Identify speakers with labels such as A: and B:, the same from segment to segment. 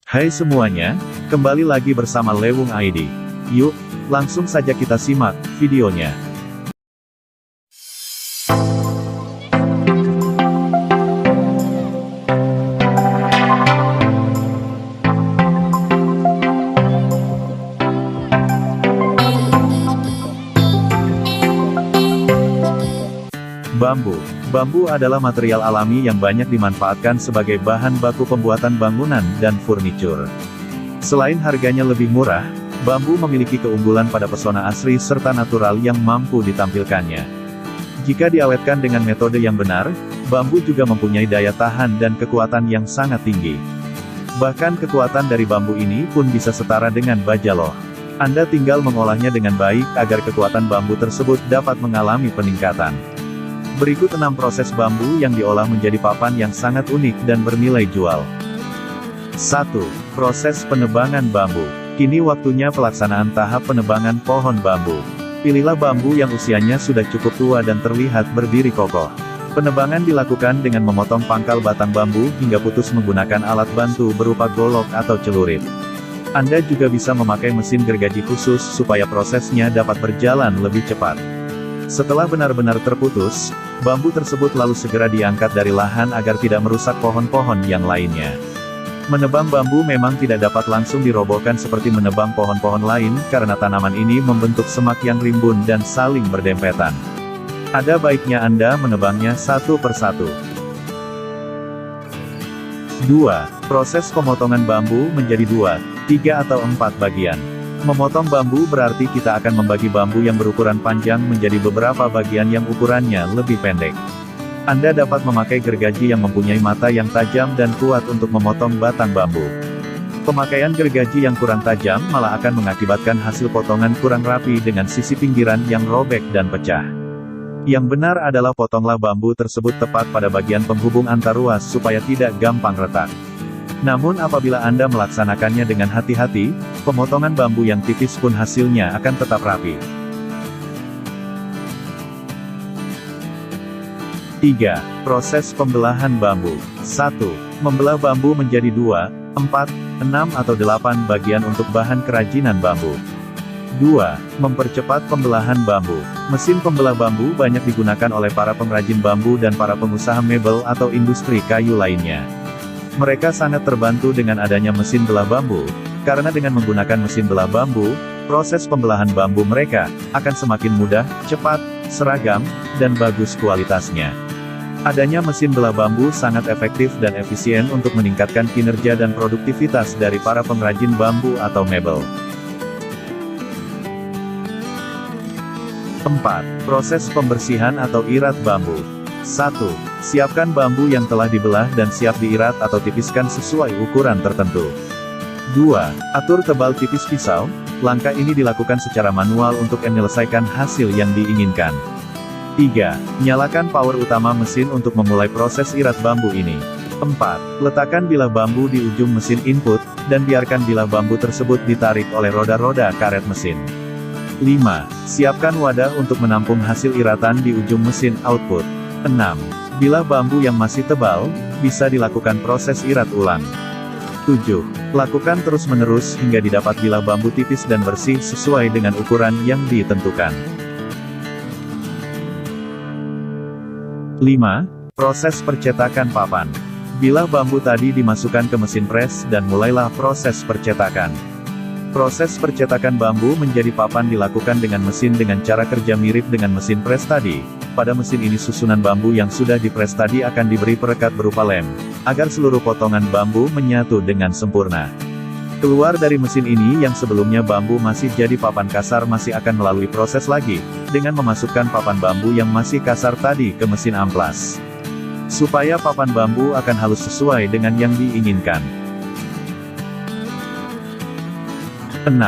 A: Hai semuanya, kembali lagi bersama Lewung ID. Yuk, langsung saja kita simak videonya. Bambu adalah material alami yang banyak dimanfaatkan sebagai bahan baku pembuatan bangunan dan furnitur. Selain harganya lebih murah, bambu memiliki keunggulan pada pesona asri serta natural yang mampu ditampilkannya. Jika diawetkan dengan metode yang benar, bambu juga mempunyai daya tahan dan kekuatan yang sangat tinggi. Bahkan kekuatan dari bambu ini pun bisa setara dengan baja loh. Anda tinggal mengolahnya dengan baik agar kekuatan bambu tersebut dapat mengalami peningkatan. Berikut 6 proses bambu yang diolah menjadi papan yang sangat unik dan bernilai jual. 1. Proses penebangan bambu. Kini waktunya pelaksanaan tahap penebangan pohon bambu. Pilihlah bambu yang usianya sudah cukup tua dan terlihat berdiri kokoh. Penebangan dilakukan dengan memotong pangkal batang bambu hingga putus menggunakan alat bantu berupa golok atau celurit. Anda juga bisa memakai mesin gergaji khusus supaya prosesnya dapat berjalan lebih cepat. Setelah benar-benar terputus, bambu tersebut lalu segera diangkat dari lahan agar tidak merusak pohon-pohon yang lainnya. Menebang bambu memang tidak dapat langsung dirobohkan seperti menebang pohon-pohon lain, karena tanaman ini membentuk semak yang rimbun dan saling berdempetan. Ada baiknya Anda menebangnya satu persatu. 2. Proses pemotongan bambu menjadi 2, 3 atau 4 bagian. Memotong bambu berarti kita akan membagi bambu yang berukuran panjang menjadi beberapa bagian yang ukurannya lebih pendek. Anda dapat memakai gergaji yang mempunyai mata yang tajam dan kuat untuk memotong batang bambu. Pemakaian gergaji yang kurang tajam malah akan mengakibatkan hasil potongan kurang rapi dengan sisi pinggiran yang robek dan pecah. Yang benar adalah potonglah bambu tersebut tepat pada bagian penghubung antar ruas supaya tidak gampang retak. Namun apabila Anda melaksanakannya dengan hati-hati, pemotongan bambu yang tipis pun hasilnya akan tetap rapi. 3. Proses pembelahan bambu. 1. Membelah bambu menjadi 2, 4, 6 atau 8 bagian untuk bahan kerajinan bambu. 2. Mempercepat pembelahan bambu. Mesin pembelah bambu banyak digunakan oleh para pengrajin bambu dan para pengusaha mebel atau industri kayu lainnya. Mereka sangat terbantu dengan adanya mesin belah bambu, karena dengan menggunakan mesin belah bambu, proses pembelahan bambu mereka akan semakin mudah, cepat, seragam, dan bagus kualitasnya. Adanya mesin belah bambu sangat efektif dan efisien untuk meningkatkan kinerja dan produktivitas dari para pengrajin bambu atau mebel. 4. Proses pembersihan atau irat bambu. 1. Siapkan bambu yang telah dibelah dan siap diirat atau tipiskan sesuai ukuran tertentu. 2. Atur tebal tipis pisau. Langkah ini dilakukan secara manual untuk menyelesaikan hasil yang diinginkan. 3. Nyalakan power utama mesin untuk memulai proses irat bambu ini. 4. Letakkan bilah bambu di ujung mesin input, dan biarkan bilah bambu tersebut ditarik oleh roda-roda karet mesin. 5. Siapkan wadah untuk menampung hasil iratan di ujung mesin output. 6. Bilah bambu yang masih tebal, bisa dilakukan proses irat ulang. 7. Lakukan terus-menerus hingga didapat bilah bambu tipis dan bersih sesuai dengan ukuran yang ditentukan. 5. Proses percetakan papan. Bilah bambu tadi dimasukkan ke mesin pres dan mulailah proses percetakan. Proses percetakan bambu menjadi papan dilakukan dengan mesin dengan cara kerja mirip dengan mesin pres tadi. Pada mesin ini susunan bambu yang sudah dipres tadi akan diberi perekat berupa lem, agar seluruh potongan bambu menyatu dengan sempurna. Keluar dari mesin ini yang sebelumnya bambu masih jadi papan kasar masih akan melalui proses lagi, dengan memasukkan papan bambu yang masih kasar tadi ke mesin amplas. Supaya papan bambu akan halus sesuai dengan yang diinginkan. 6.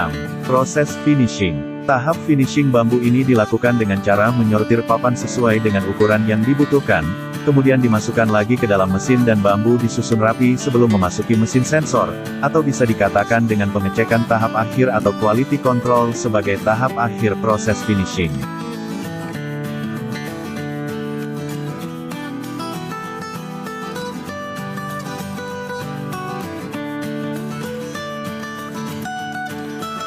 A: Proses finishing. Tahap finishing bambu ini dilakukan dengan cara menyortir papan sesuai dengan ukuran yang dibutuhkan, kemudian dimasukkan lagi ke dalam mesin dan bambu disusun rapi sebelum memasuki mesin sensor, atau bisa dikatakan dengan pengecekan tahap akhir atau quality control sebagai tahap akhir proses finishing.